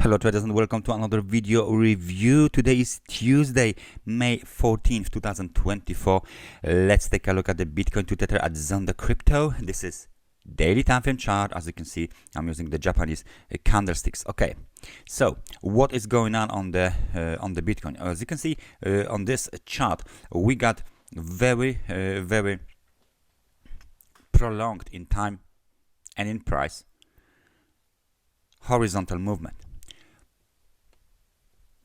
Hello traders and welcome to another video review. Today is Tuesday, May 14th, 2024. Let's take a look at the Bitcoin to Tether at Zondacrypto. This is daily time frame chart. As you can see, I'm using the Japanese candlesticks. Okay, so what is going on the Bitcoin? As you can see on this chart, we got very prolonged in time and in price horizontal movement.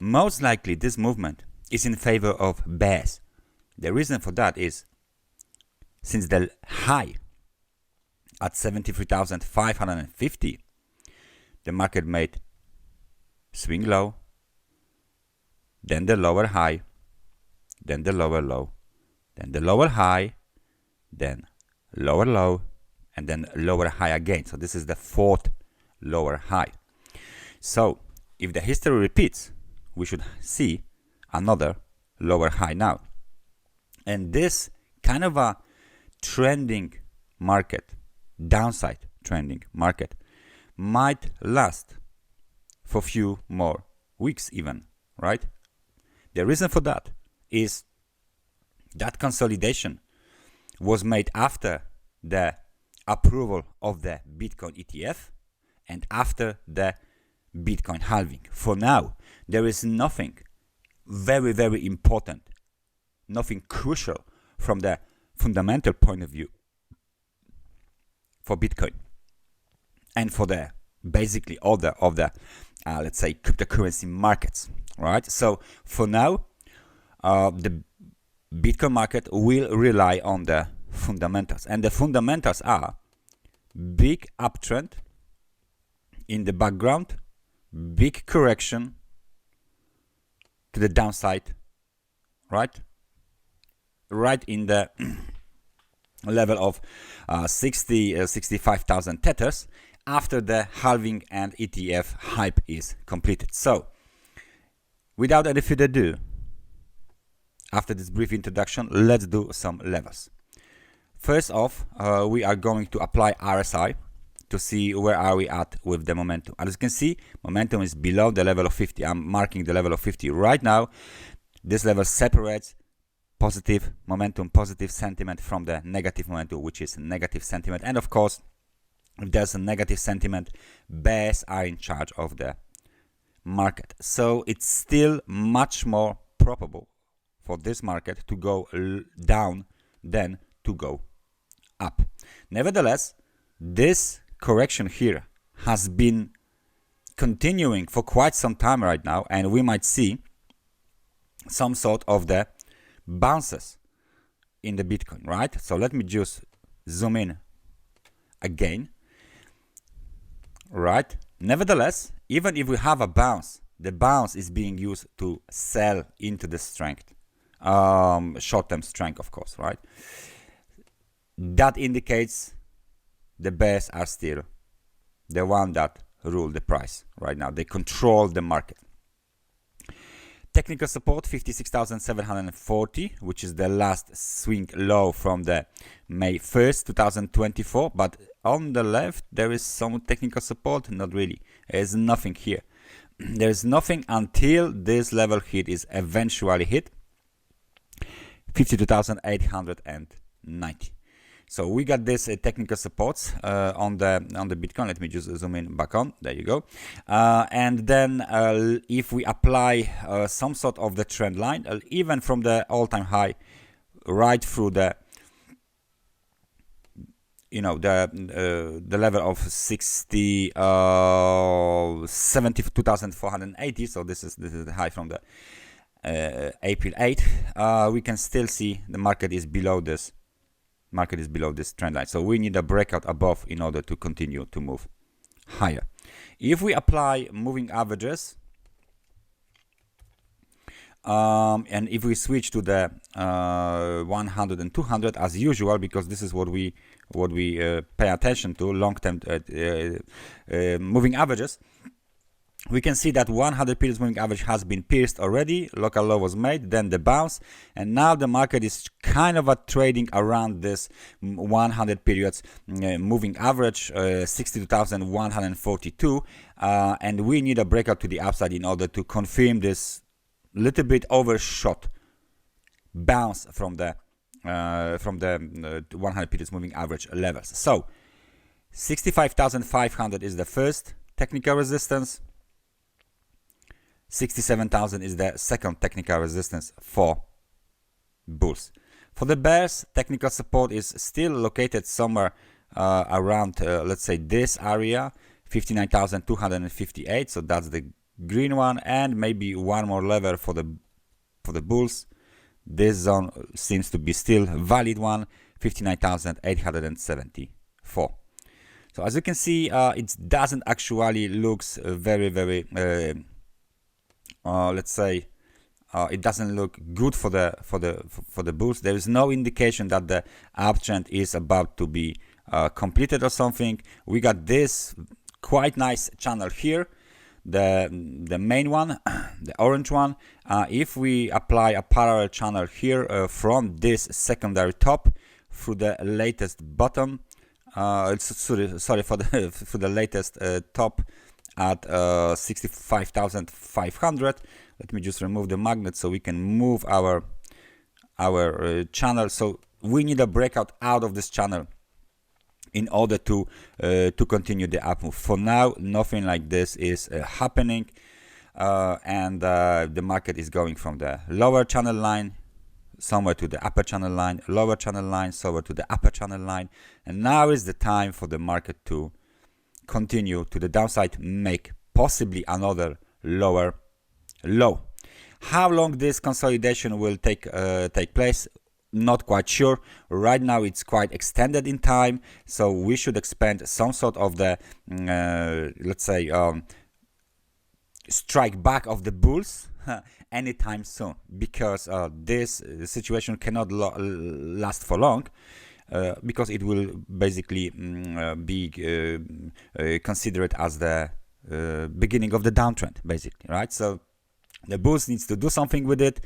Most likely this movement is in favor of bears. The reason for that is since the high at 73,550, the market made swing low, then the lower high, then the lower low, then the lower high, then lower low, and then lower high again. So this is the fourth lower high. So if the history repeats, we should see another lower high now. And this kind of a trending market, downside trending market, might last for a few more weeks even, right? The reason for that is that consolidation was made after the approval of the Bitcoin ETF and after the Bitcoin halving. For now, there is nothing very important, nothing crucial from the fundamental point of view for Bitcoin and for the basically all of the let's say cryptocurrency markets, right? So for now, the Bitcoin market will rely on the fundamentals, and the fundamentals are big uptrend in the background, big correction to the downside, right in the level of 65,000 tethers after the halving and ETF hype is completed. So without any further ado, after this brief introduction, let's do some levels. First off, we are going to apply RSI to see where are we at with the momentum. As you can see, momentum is below the level of 50. I'm marking the level of 50 right now. This level separates positive momentum, positive sentiment from the negative momentum, which is negative sentiment. And of course, if there's a negative sentiment, bears are in charge of the market. So it's still much more probable for this market to go down than to go up. Nevertheless, this correction here has been continuing for quite some time right now, and we might see some sort of the bounces in the Bitcoin, right? So let me just zoom in again, right? Nevertheless, even if we have a bounce, the bounce is being used to sell into the strength, short-term strength, of course, right? That indicates the bears are still the one that rule the price right now. They control the market. Technical support 56,740, which is the last swing low from the May 1st, 2024. But on the left, there is some technical support. Not really. There's nothing here. There's nothing until this level hit is eventually hit. 52,890. So we got this technical supports on the Bitcoin. Let me just zoom in back on. There you go. And then if we apply some sort of the trend line, even from the all-time high, right through the the level of 72,480. So this is the high from the April 8th. We can still see the market is below this. Market is below this trend line, so we need a breakout above in order to continue to move higher. If we apply moving averages, and if we switch to the 100 and 200 as usual, because this is what we pay attention to, long-term moving averages, we can see that 100 periods moving average has been pierced already, local low was made, then the bounce, and now the market is kind of trading around this 100 periods moving average, 62,142, and we need a breakout to the upside in order to confirm this little bit overshot bounce from the 100 periods moving average levels. So 65,500 is the first technical resistance, 67,000 is the second technical resistance for bulls. For the bears, technical support is still located somewhere around, let's say, this area, 59,258. So that's the green one, and maybe one more level for the bulls. This zone seems to be still valid one, 59,874. So as you can see, it doesn't actually looks very let's say it doesn't look good for the bulls. There is no indication that the uptrend is about to be completed or something. We got this quite nice channel here, the main one, the orange one. If we apply a parallel channel here from this secondary top through the latest bottom, sorry for the latest top at 65,500. Let me just remove the magnet so we can move our channel. So we need a breakout out of this channel in order to continue the up move. For now, nothing like this is happening, and the market is going from the lower channel line somewhere to the upper channel line, lower channel line, somewhere to the upper channel line, and now is the time for the market to continue to the downside, make possibly another lower low. How long this consolidation will take place, not quite sure. Right now it's quite extended in time, so we should expect some sort of the let's say strike back of the bulls anytime soon, because this situation cannot last for long. Because it will basically be considered as the beginning of the downtrend, basically, right? So the bulls needs to do something with it,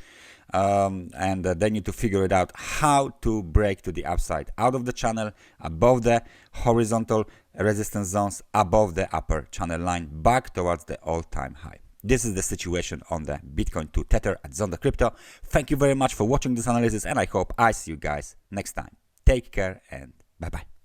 and they need to figure it out how to break to the upside, out of the channel, above the horizontal resistance zones, above the upper channel line, back towards the all-time high. This is the situation on the Bitcoin to Tether at Zondacrypto. Thank you very much for watching this analysis, and I hope I see you guys next time. Take care and bye-bye.